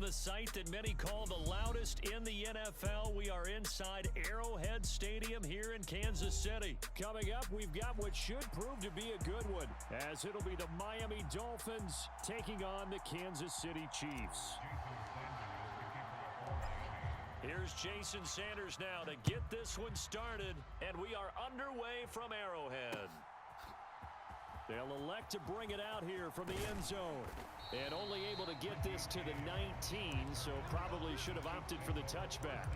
the site that many call the loudest in the NFL. We are inside Arrowhead Stadium here in Kansas City. Coming up, we've got what should prove to be a good one, as it'll be the Miami Dolphins taking on the Kansas City Chiefs. Here's Jason Sanders now to get this one started, and we are underway from Arrowhead. They'll elect to bring it out here from the end zone, and only able to get this to the 19, so probably should have opted for the touchback.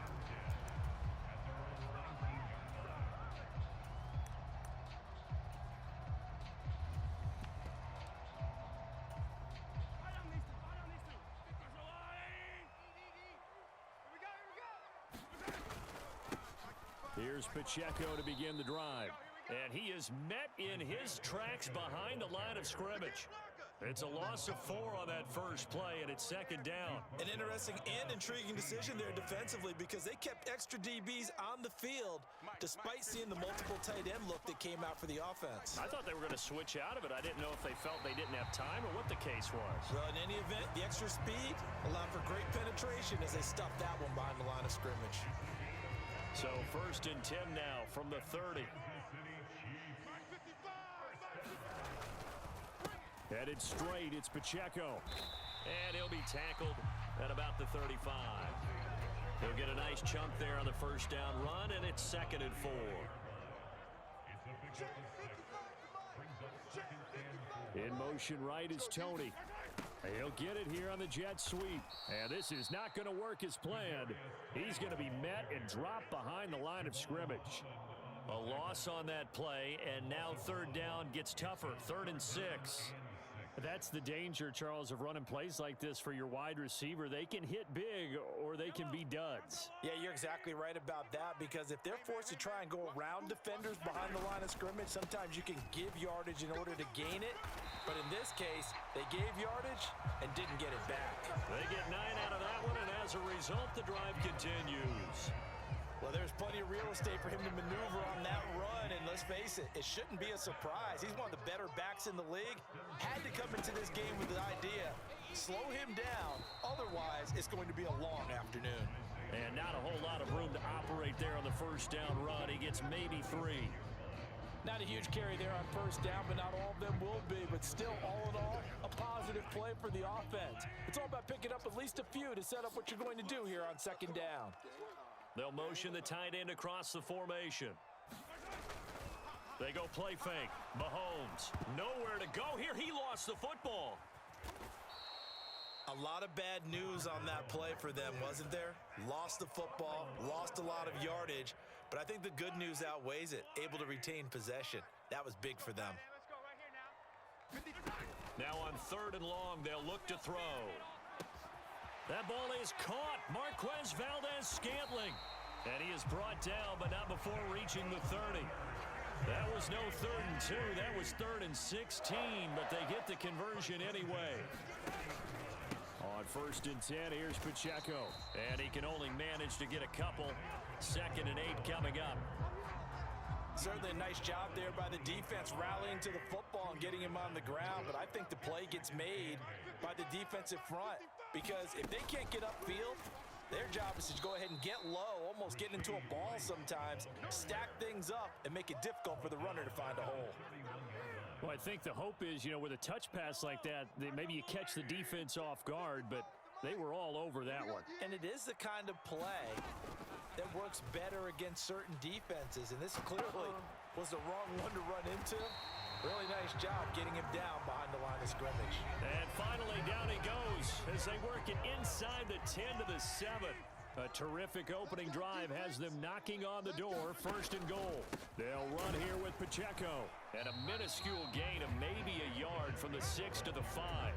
Here's Pacheco to begin the drive. And he is met in his tracks behind the line of scrimmage. It's a loss of 4 on that first play, and it's second down. An interesting and intriguing decision there defensively, because they kept extra DBs on the field despite seeing the multiple tight end look that came out for the offense. I thought they were going to switch out of it. I didn't know if they felt they didn't have time or what the case was. Well, in any event, the extra speed allowed for great penetration as they stuffed that one behind the line of scrimmage. So 1st and 10 now from the 30. Headed straight, it's Pacheco. And he'll be tackled at about the 35. He'll get a nice chunk there on the first down run, and it's 2nd and 4. In motion right is Tony. He'll get it here on the jet sweep. And this is not going to work as planned. He's going to be met and dropped behind the line of scrimmage. A loss on that play, and now 3rd down gets tougher. 3rd and 6. That's the danger, Charles, of running plays like this for your wide receiver. They can hit big or they can be duds. Yeah, you're exactly right about that, because if they're forced to try and go around defenders behind the line of scrimmage, sometimes you can give yardage in order to gain it. But in this case, they gave yardage and didn't get it back. They get 9 out of that one, and as a result, the drive continues. Well, there's plenty of real estate for him to maneuver on that run, and let's face it, it shouldn't be a surprise. He's one of the better backs in the league. Had to come into this game with the idea, slow him down, otherwise it's going to be a long afternoon. And not a whole lot of room to operate there on the first down run. He gets maybe 3. Not a huge carry there on first down, but not all of them will be. But still, all in all, a positive play for the offense. It's all about picking up at least a few to set up what you're going to do here on 2nd down. They'll motion the tight end across the formation. They go play fake. Mahomes, nowhere to go here. He lost the football. A lot of bad news on that play for them, wasn't there? Lost the football, lost a lot of yardage, but I think the good news outweighs it. Able to retain possession. That was big for them. Now on 3rd and long, they'll look to throw. That ball is caught. Marquez Valdes-Scantling. And he is brought down, but not before reaching the 30. That was no 3rd and 2. That was 3rd and 16, but they get the conversion anyway. On 1st and 10, here's Pacheco. And he can only manage to get a couple. 2nd and 8 coming up. Certainly a nice job there by the defense rallying to the football and getting him on the ground, but I think the play gets made by the defensive front, because if they can't get upfield, their job is to go ahead and get low, almost getting into a ball sometimes, stack things up, and make it difficult for the runner to find a hole. Well, I think the hope is, with a touch pass like that, maybe you catch the defense off guard, but they were all over that one. And it is the kind of play that works better against certain defenses, and this clearly was the wrong one to run into. Really nice job getting him down behind the line of scrimmage. And finally, down he goes as they work it inside the 10 to the 7. A terrific opening drive has them knocking on the door. 1st and goal. They'll run here with Pacheco. And a minuscule gain of maybe a yard from the 6 to the 5.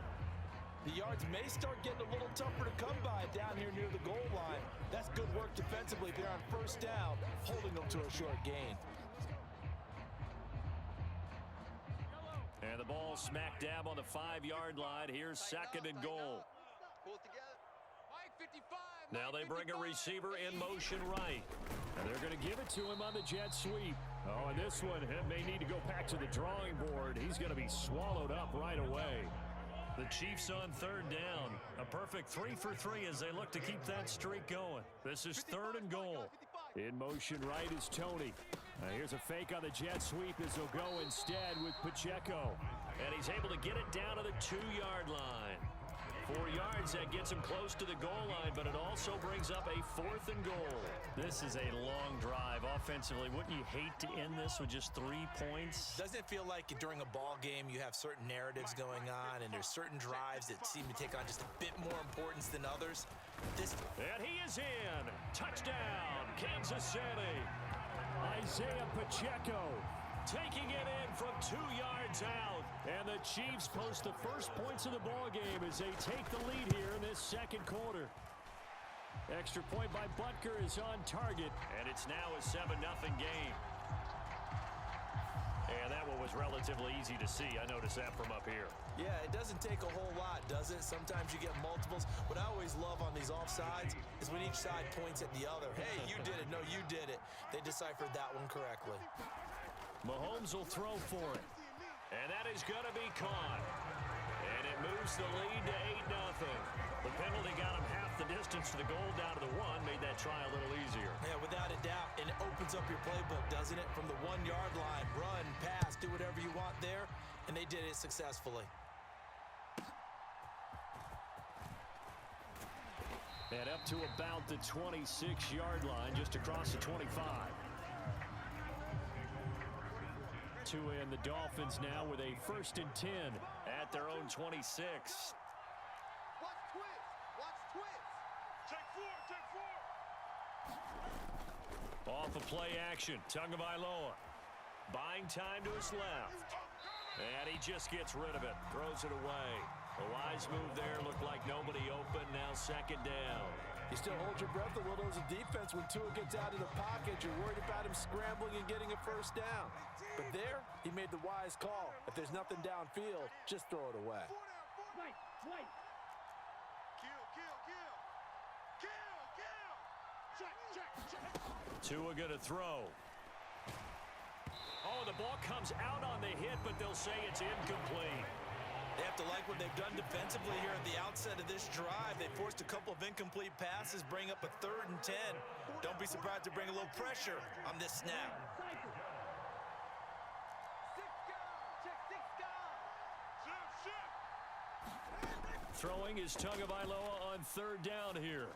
The yards may start getting a little tougher to come by down here near the goal line. That's good work defensively there on 1st down, holding them to a short gain. And the ball smack dab on the 5-yard line. Here's 2nd and goal. Now they bring a receiver in motion right. And they're going to give it to him on the jet sweep. Oh, and this one may need to go back to the drawing board. He's going to be swallowed up right away. The Chiefs on third down. A perfect 3 for 3 as they look to keep that streak going. This is 3rd and goal. In motion right is Tony. Here's a fake on the jet sweep as he'll go instead with Pacheco. And he's able to get it down to the 2-yard line. 4 yards, that gets him close to the goal line, but it also brings up a 4th and goal. This is a long drive offensively. Wouldn't you hate to end this with just 3 points? Doesn't it feel like during a ball game you have certain narratives going on and there's certain drives that seem to take on just a bit more importance than others? And he is in. Touchdown, Kansas City. Isaiah Pacheco taking it in from 2 yards out. And the Chiefs post the first points of the ball game as they take the lead here in this second quarter. Extra point by Butker is on target, and it's now a 7-0 game. And that one was relatively easy to see. I noticed that from up here. Yeah, it doesn't take a whole lot, does it? Sometimes you get multiples. What I always love on these offsides is when each side points at the other. Hey, you did it. No, you did it. They deciphered that one correctly. Mahomes will throw for it. And that is going to be caught. And it moves the lead to 8-0. The penalty got him half the distance to the goal down to the 1, made that try a little easier. Yeah, without a doubt. And it opens up your playbook, doesn't it? From the 1-yard line, run, pass, do whatever you want there. And they did it successfully. And up to about the 26-yard line, just across the 25. Tua and the Dolphins now with a 1st and 10 at their own 26. Watch twist. Watch twist. Take 4. Off of play action. Tagovailoa. Buying time to his left. And he just gets rid of it. Throws it away. A wise move there. Looked like nobody open. Now 2nd down. You still hold your breath a little as a defense when Tua gets out of the pocket. You're worried about him scrambling and getting a 1st down. But there, he made the wise call. If there's nothing downfield, just throw it away. Tua gonna throw. Oh, the ball comes out on the hit, but they'll say it's incomplete. They have to like what they've done defensively here at the outset of this drive. They forced a couple of incomplete passes, bring up a 3rd and 10. Don't be surprised to bring a little pressure on this snap. Throwing is Tagovailoa on 3rd down here.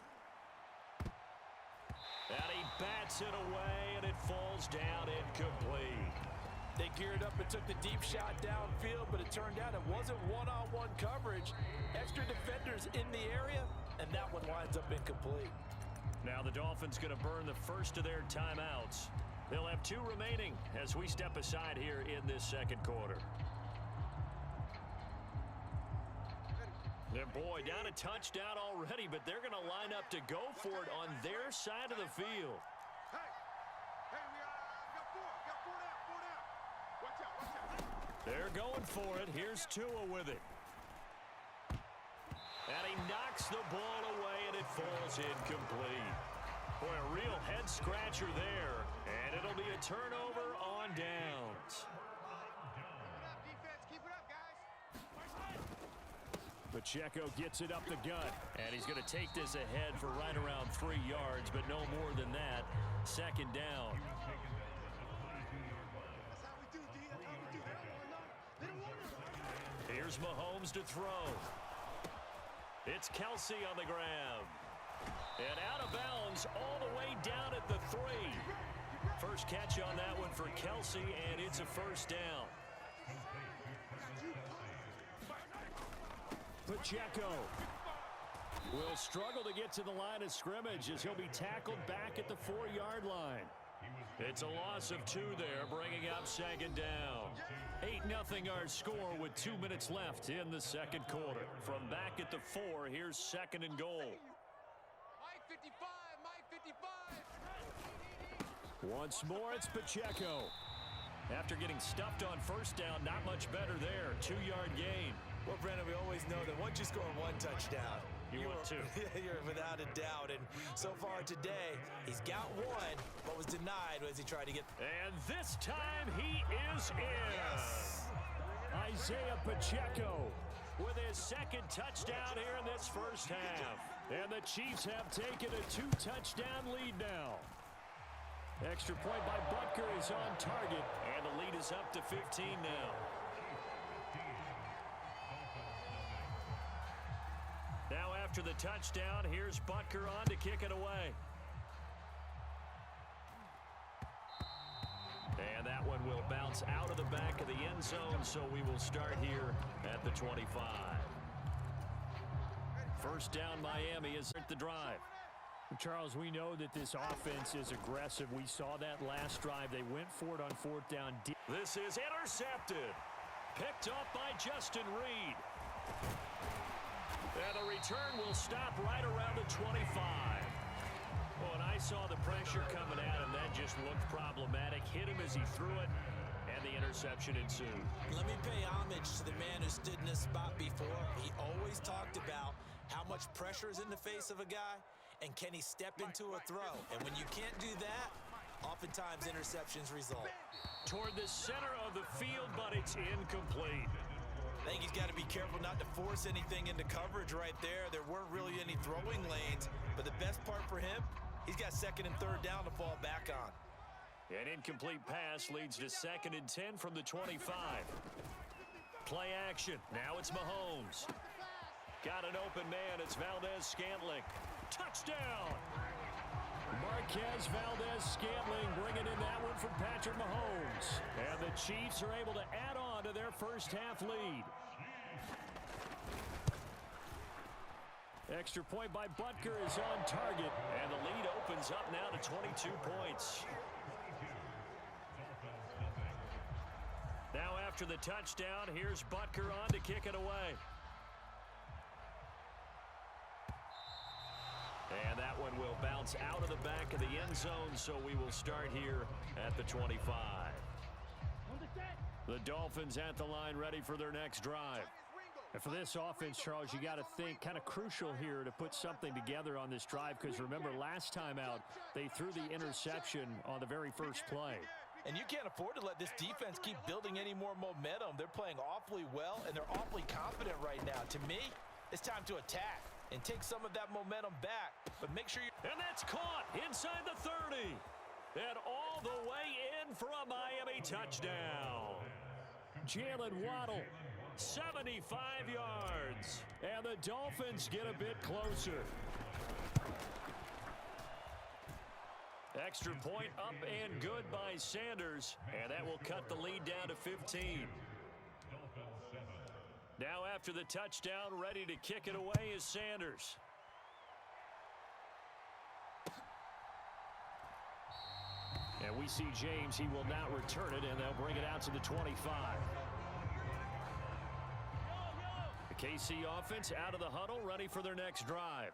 And he bats it away, and it falls down incomplete. They geared up and took the deep shot downfield, but it turned out it wasn't one-on-one coverage. Extra defenders in the area, and that one winds up incomplete. Now the Dolphins going to burn the first of their timeouts. They'll have 2 remaining as we step aside here in this second quarter. Their boy down a touchdown already, but they're going to line up to go for it on their side of the field. They're going for it. Here's Tua with it. And he knocks the ball away, and it falls incomplete. Boy, a real head-scratcher there, and it'll be a turnover on downs. Pacheco gets it up the gut, and he's going to take this ahead for right around 3 yards, but no more than that. 2nd down. Here's Mahomes to throw. It's Kelsey on the ground. And out of bounds all the way down at the 3. First catch on that one for Kelsey, and it's a 1st down. Pacheco will struggle to get to the line of scrimmage as he'll be tackled back at the 4-yard line. It's a loss of 2 there, bringing up 2nd down. 8-0 our score with 2 minutes left in the second quarter. From back at the 4, here's 2nd and goal. Mike 55, Mike 55. Once more, it's Pacheco. After getting stuffed on 1st down, not much better there. 2-yard gain. Well, Brandon, we always know that once you score 1 touchdown, You want 2. You're without a doubt. And so far today, he's got 1, but was denied as he tried to get. And this time he is in. Yes. Isaiah Pacheco with his second touchdown here in this first half. And the Chiefs have taken a 2-touchdown lead now. Extra point by Butker is on target, and the lead is up to 15 now. Now after the touchdown, here's Butker on to kick it away. And that one will bounce out of the back of the end zone, so we will start here at the 25. First down, Miami is at the drive. Charles, we know that this offense is aggressive. We saw that last drive. They went for it on fourth down. This is intercepted. Picked up by Justin Reed. And the return will stop right around the 25. Oh, and I saw the pressure coming at him. That just looked problematic. Hit him as he threw it, and the interception ensued. Let me pay homage to the man who stood in this spot before. He always talked about how much pressure is in the face of a guy, and can he step into a throw? And when you can't do that, oftentimes interceptions result. Toward the center of the field, but it's incomplete. I think he's got to be careful not to force anything into coverage right there. There weren't really any throwing lanes, but the best part for him, he's got second and third down to fall back on. An incomplete pass leads to 2nd and 10 from the 25. Play action. Now it's Mahomes. Got an open man. It's Valdez-Scantling. Touchdown! Marquez Valdez-Scantling bringing in that one from Patrick Mahomes. And the Chiefs are able to add on to their first half lead. Extra point by Butker is on target. And the lead opens up now to 22 points. Now after the touchdown, here's Butker on to kick it away. And that one will bounce out of the back of the end zone, so we will start here at the 25. The Dolphins at the line ready for their next drive. And for this offense, Charles, you got to think kind of crucial here to put something together on this drive, because remember last time out they threw the interception on the very first play. And you can't afford to let this defense keep building any more momentum. They're playing awfully well, and they're awfully confident right now. To me, it's time to attack and take some of that momentum back. But make sure you... And that's caught inside the 30. And all the way in for a Miami touchdown. Jalen Waddle, 75 yards. And the Dolphins get a bit closer. Extra point up and good by Sanders. And that will cut the lead down to 15. Now after the touchdown, ready to kick it away is Sanders. And we see James. He will not return it, and they'll bring it out to the 25. The KC offense out of the huddle, ready for their next drive.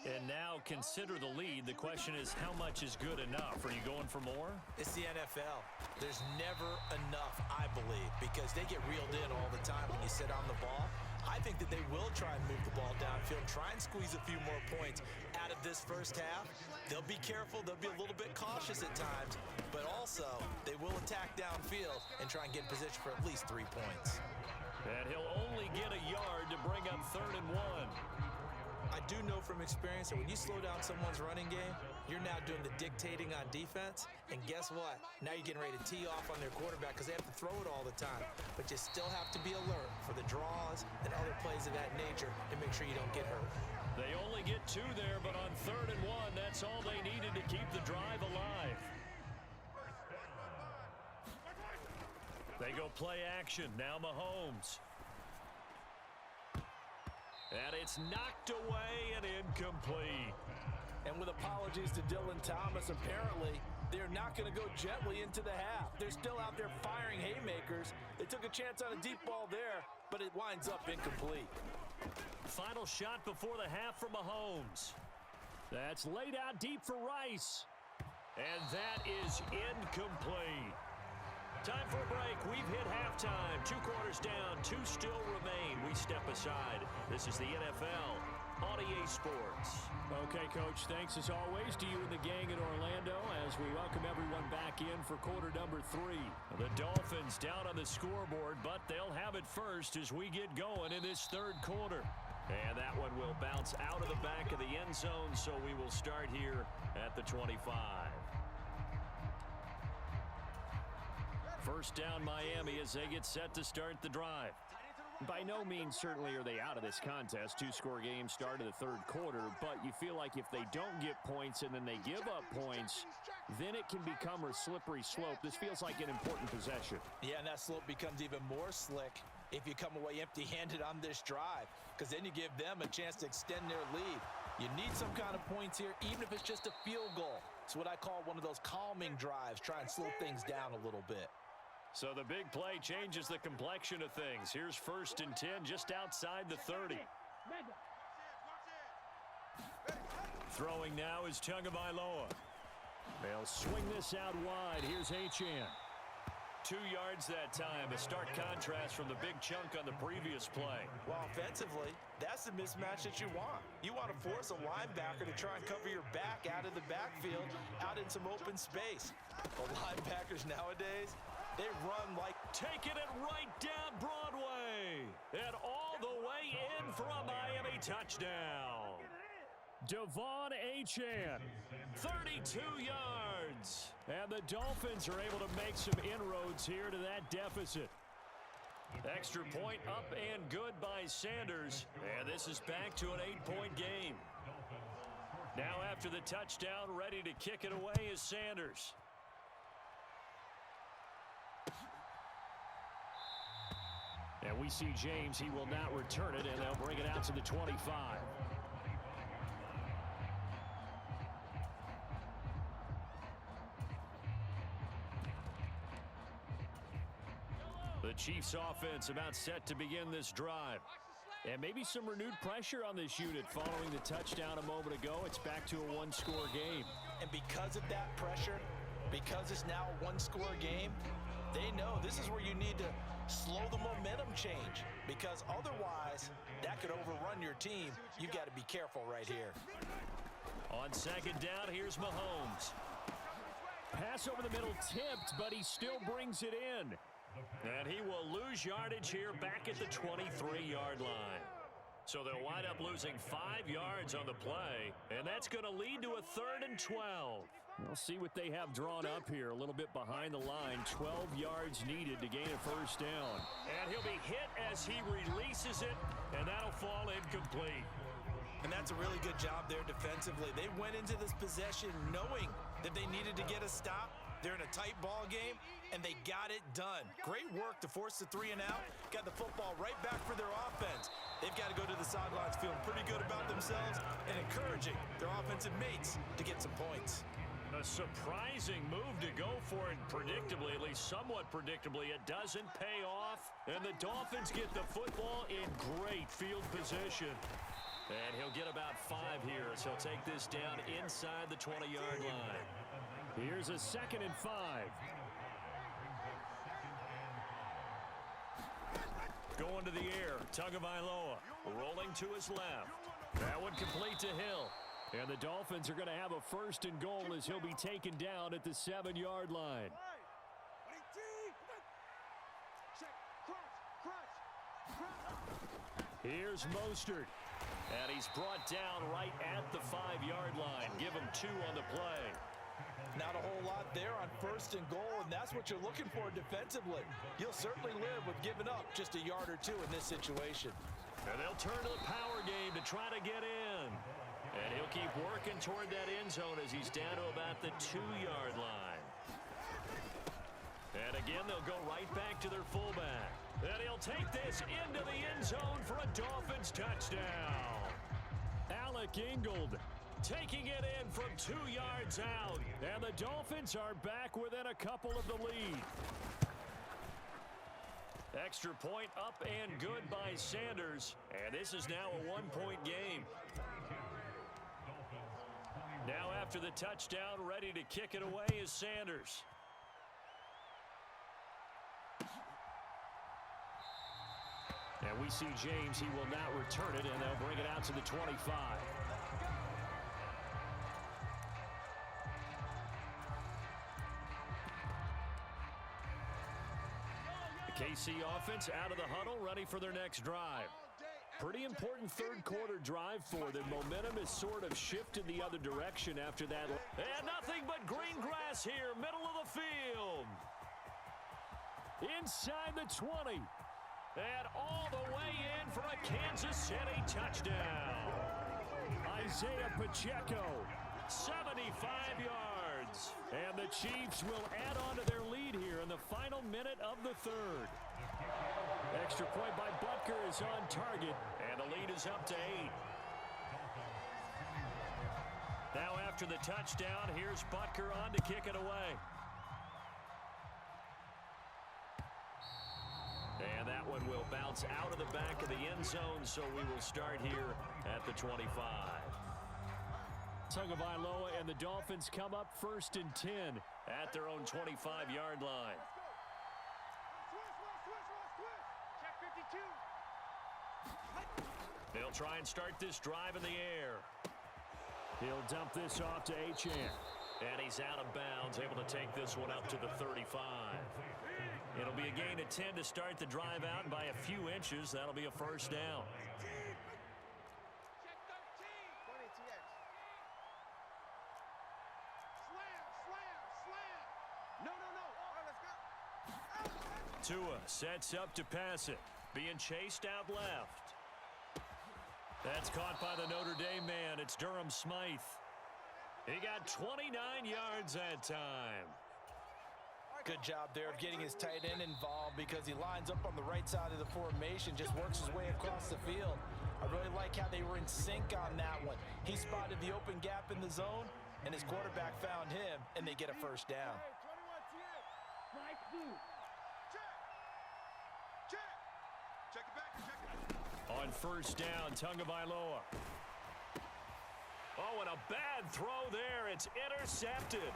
And now consider the lead. The question is, how much is good enough? Are you going for more? It's the NFL. There's never enough, I believe, because they get reeled in all the time when you sit on the ball. I think that they will try and move the ball downfield, try and squeeze a few more points out of this first half. They'll be careful. They'll be a little bit cautious at times, but also they will attack downfield and try and get in position for at least 3 points. And he'll only get a yard to bring up 3rd and 1. I do know from experience that when you slow down someone's running game, you're now doing the dictating on defense. And guess what? Now you're getting ready to tee off on their quarterback because they have to throw it all the time. But you still have to be alert for the draws and other plays of that nature to make sure you don't get hurt. They only get 2 there, but on 3rd and 1, that's all they needed to keep the drive alive. They go play action. Now Mahomes. And it's knocked away and incomplete. And with apologies to Dylan Thomas, apparently they're not going to go gently into the half. They're still out there firing haymakers. They took a chance on a deep ball there, but it winds up incomplete. Final shot before the half for Mahomes. That's laid out deep for Rice. And that is incomplete. Time for a break. We've hit halftime. 2 quarters down. 2 still remain. We step aside. This is the NFL on EA Sports. Okay, Coach, thanks as always to you and the gang in Orlando as we welcome everyone back in for quarter number 3. The Dolphins down on the scoreboard, but they'll have it first as we get going in this third quarter. And that one will bounce out of the back of the end zone, so we will start here at the 25. First down, Miami, as they get set to start the drive. By no means certainly are they out of this contest. 2-score game start of the third quarter, but you feel like if they don't get points and then they give up points, then it can become a slippery slope. This feels like an important possession. Yeah, and that slope becomes even more slick if you come away empty-handed on this drive, because then you give them a chance to extend their lead. You need some kind of points here, even if it's just a field goal. It's what I call one of those calming drives, try and slow things down a little bit. So the big play changes the complexion of things. Here's 1st and 10 just outside the 30. Throwing now is Tagovailoa. They'll swing this out wide. Here's Achane. 2 yards that time, a stark contrast from the big chunk on the previous play. Well, offensively, that's the mismatch that you want. You want to force a linebacker to try and cover your back out of the backfield, out in some open space. Well, linebackers nowadays, they run like taking it right down Broadway. And all the way in for a Miami touchdown. Devon Achane. 32 yards. And the Dolphins are able to make some inroads here to that deficit. Extra point up and good by Sanders. And this is back to an 8-point game. Now after the touchdown, ready to kick it away is Sanders. And we see James. He will not return it, and they'll bring it out to the 25. The Chiefs offense about set to begin this drive. And maybe some renewed pressure on this unit following the touchdown a moment ago. It's back to a 1-score game. And because of that pressure, because it's now a 1-score game, they know this is where you need to slow the momentum change, because otherwise that could overrun your team. You've got to be careful right here. On 2nd down, here's Mahomes. Pass over the middle tipped, but he still brings it in. And he will lose yardage here back at the 23-yard line. So they'll wind up losing 5 yards on the play, and that's going to lead to a 3rd and 12. We'll see what they have drawn up here. A little bit behind the line. 12 yards needed to gain a 1st down. And he'll be hit as he releases it, and that'll fall incomplete. And that's a really good job there defensively. They went into this possession knowing that they needed to get a stop. They're in a tight ball game, and they got it done. Great work to force the 3 and out. Got the football right back for their offense. They've got to go to the sidelines feeling pretty good about themselves and encouraging their offensive mates to get some points. A surprising move to go for it predictably, at least somewhat predictably. It doesn't pay off, and the Dolphins get the football in great field position. And he'll get about 5 here as he'll take this down inside the 20-yard line. Here's a 2nd and 5. Going to the air, Tagovailoa rolling to his left. That one complete to Hill. And the Dolphins are going to have a 1st and goal as he'll be taken down at the 7-yard line. Here's Mostert. And he's brought down right at the 5-yard line. Give him 2 on the play. Not a whole lot there on 1st and goal, and that's what you're looking for defensively. You'll certainly live with giving up just a yard or 2 in this situation. And they'll turn to the power game to try to get in. And he'll keep working toward that end zone as he's down to about the 2-yard line. And again, they'll go right back to their fullback. And he'll take this into the end zone for a Dolphins touchdown. Alec Ingold taking it in from 2 yards out. And the Dolphins are back within a couple of the lead. Extra point up and good by Sanders. And this is now a 1-point game. Now after the touchdown, ready to kick it away is Sanders. And we see James. He will not return it, and they'll bring it out to the 25. The KC offense out of the huddle, ready for their next drive. Pretty important third quarter drive for them. Momentum has sort of shifted the other direction after that. And nothing but green grass here, middle of the field. Inside the 20. And all the way in for a Kansas City touchdown. Isaiah Pacheco, 75 yards. And the Chiefs will add on to their lead here in the final minute of the third. Extra point by Butker is on target, and the lead is up to 8. Now after the touchdown, here's Butker on to kick it away. And that one will bounce out of the back of the end zone, so we will start here at the 25. Tagovailoa and the Dolphins come up 1st and 10 at their own 25-yard line. They'll try and start this drive in the air. He'll dump this off to Achane. And he's out of bounds, able to take this one up to the 35. It'll be a gain of 10 to start the drive out, and by a few inches, that'll be a first down. Tua sets up to pass it. Being chased out left. That's caught by the Notre Dame man. It's Durham Smythe. He got 29 yards that time. Good job there of getting his tight end involved because he lines up on the right side of the formation, just works his way across the field. I really like how they were in sync on that one. He spotted the open gap in the zone, and his quarterback found him, and they get a first down. On first down, Tagovailoa. Oh, and a bad throw there. It's intercepted.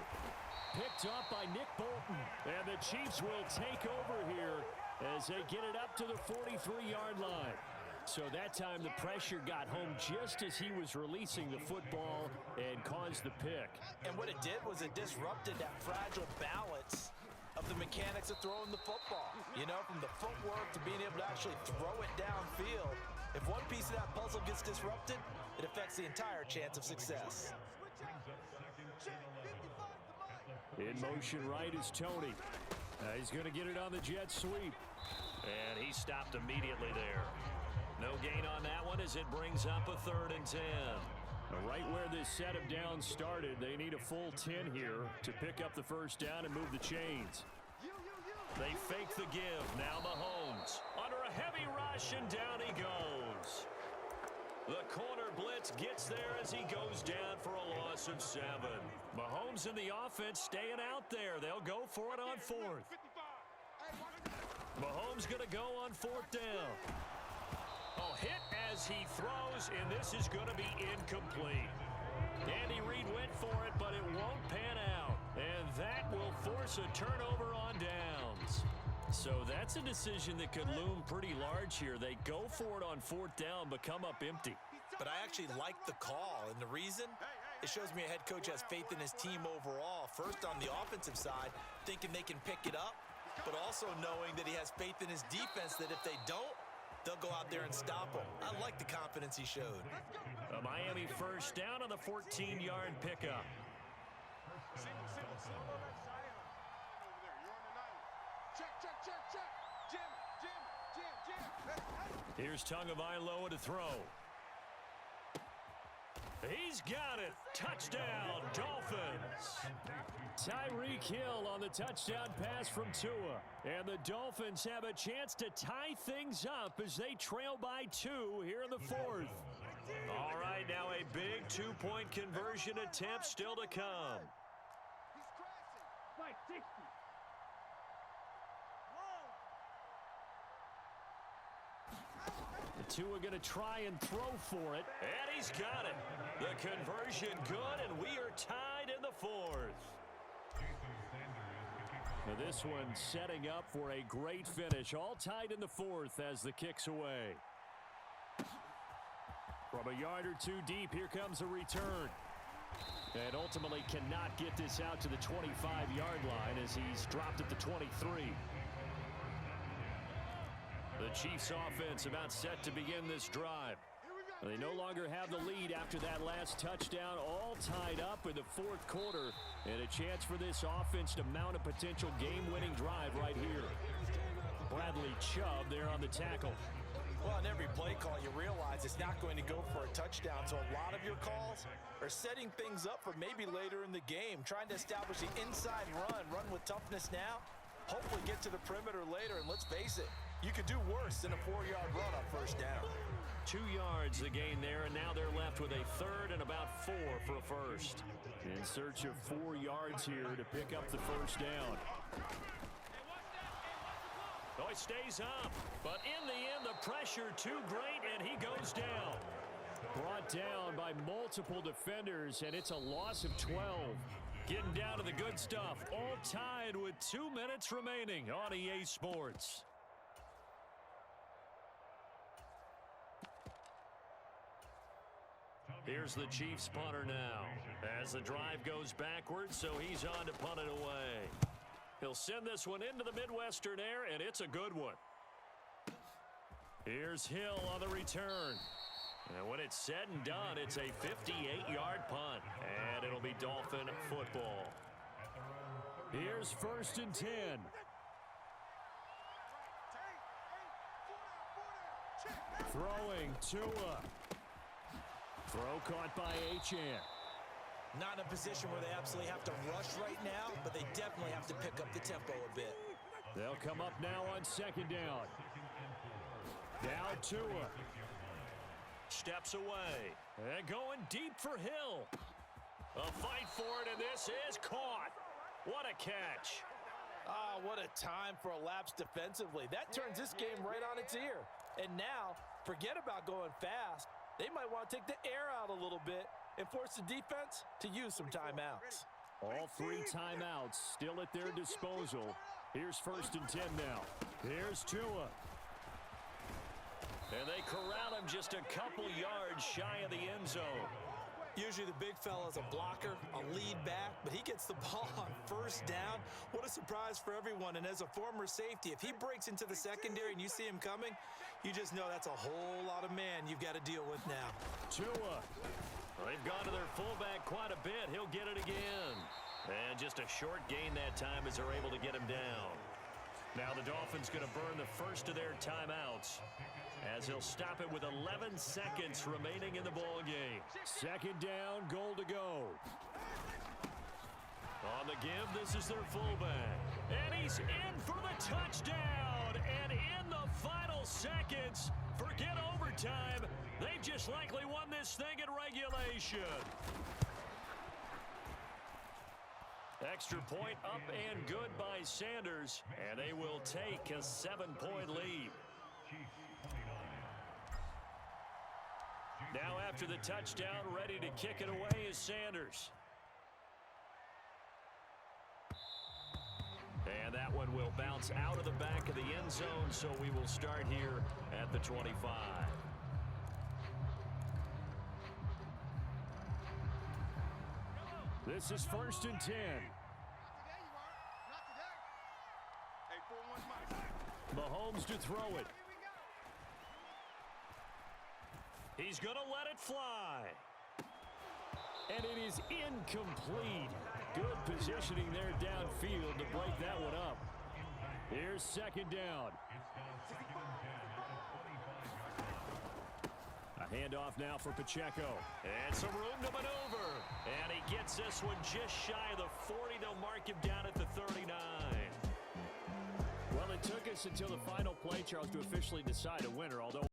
Picked up by Nick Bolton. And the Chiefs will take over here as they get it up to the 43-yard line. So that time the pressure got home just as he was releasing the football and caused the pick. And what it did was it disrupted that fragile balance of the mechanics of throwing the football. You know, from the footwork to being able to actually throw it downfield. If one piece of that puzzle gets disrupted, it affects the entire chance of success. In motion right is Tony. He's going to get it on the jet sweep. And he stopped immediately there. No gain on that one as it brings up a 3rd and 10. Right where this set of downs started, they need a full 10 here to pick up the first down and move the chains. They fake the give. Now Mahomes under a heavy rush, and down he goes. The corner blitz gets there as he goes down for a loss of 7. Mahomes and the offense staying out there. They'll go for it on 4th. Mahomes going to go on 4th down. Oh, hit as he throws, and this is going to be incomplete. Andy Reid went for it, but it won't pan out. And that will force a turnover on downs. So that's a decision that could loom pretty large here. They go for it on 4th down, but come up empty. But I actually like the call, and the reason? It shows me a head coach has faith in his team overall. First, on the offensive side, thinking they can pick it up, but also knowing that he has faith in his defense that if they don't, they'll go out there and stop him. I like the confidence he showed. A Miami first down on the 14-yard pickup. Here's Tagovailoa to throw. He's got it. Touchdown, Dolphins. Tyreek Hill on the touchdown pass from Tua. And the Dolphins have a chance to tie things up as they trail by 2 here in the 4th. All right, now a big 2-point conversion attempt still to come. Tua going to try and throw for it. And he's got it. The conversion good, and we are tied in the 4th. Now this one setting up for a great finish. All tied in the fourth as the kick's away. From a yard or two deep, here comes a return. And ultimately cannot get this out to the 25-yard line as he's dropped at the 23. The Chiefs offense about set to begin this drive. They no longer have the lead after that last touchdown, all tied up in the fourth quarter, and a chance for this offense to mount a potential game-winning drive right here. Bradley Chubb there on the tackle. Well, on every play call, you realize it's not going to go for a touchdown, so a lot of your calls are setting things up for maybe later in the game, trying to establish the inside run with toughness now, hopefully get to the perimeter later, and let's face it, you could do worse than a 4-yard run on first down. 2 yards the gain there, and now they're left with a third and about 4 for a first. In search of 4 yards here to pick up the first down. Oh, he stays up, but in the end, the pressure too great, and he goes down. Brought down by multiple defenders, and it's a loss of 12. Getting down to the good stuff, all tied with 2 minutes remaining on EA Sports. Here's the Chiefs punter now as the drive goes backwards, so he's on to punt it away. He'll send this one into the Midwestern air, and it's a good one. Here's Hill on the return. And when it's said and done, it's a 58-yard punt, and it'll be Dolphin football. Here's 1st and 10. Throwing Tua. Throw caught by Achane. Not in a position where they absolutely have to rush right now, but they definitely have to pick up the tempo a bit. They'll come up now on 2nd down. Now Tua. Steps away. And going deep for Hill. A fight for it, and this is caught. What a catch. Ah, what a time for a lapse defensively. That turns this game right on its ear. And now, forget about going fast. They might want to take the air out a little bit and force the defense to use some timeouts. All 3 timeouts still at their disposal. Here's 1st and 10 now. Here's Tua. And they corral him just a couple yards shy of the end zone. Usually the big fella is a blocker, a lead back, but he gets the ball on 1st down. What a surprise for everyone. And as a former safety, if he breaks into the secondary and you see him coming, you just know that's a whole lot of man you've got to deal with now. Tua. Well, they've gone to their fullback quite a bit. He'll get it again. And just a short gain that time as they're able to get him down. Now the Dolphins going to burn the first of their timeouts as he'll stop it with 11 seconds remaining in the ball game. 2nd down, goal to go. On the give, this is their fullback. And he's in for the touchdown. And in the final seconds, forget overtime. They've just likely won this thing in regulation. Extra point up and good by Sanders. And they will take a 7-point lead. Now after the touchdown, ready to kick it away is Sanders. And that one will bounce out of the back of the end zone, so we will start here at the 25. This is 1st and 10. Mahomes to throw it. He's going to let it fly. And it is incomplete. Good positioning there downfield to break that one up. Here's 2nd down. A handoff now for Pacheco. And some room to maneuver. And he gets this one just shy of the 40. They'll mark him down at the 39. Well, it took us until the final play, Charles, to officially decide a winner, although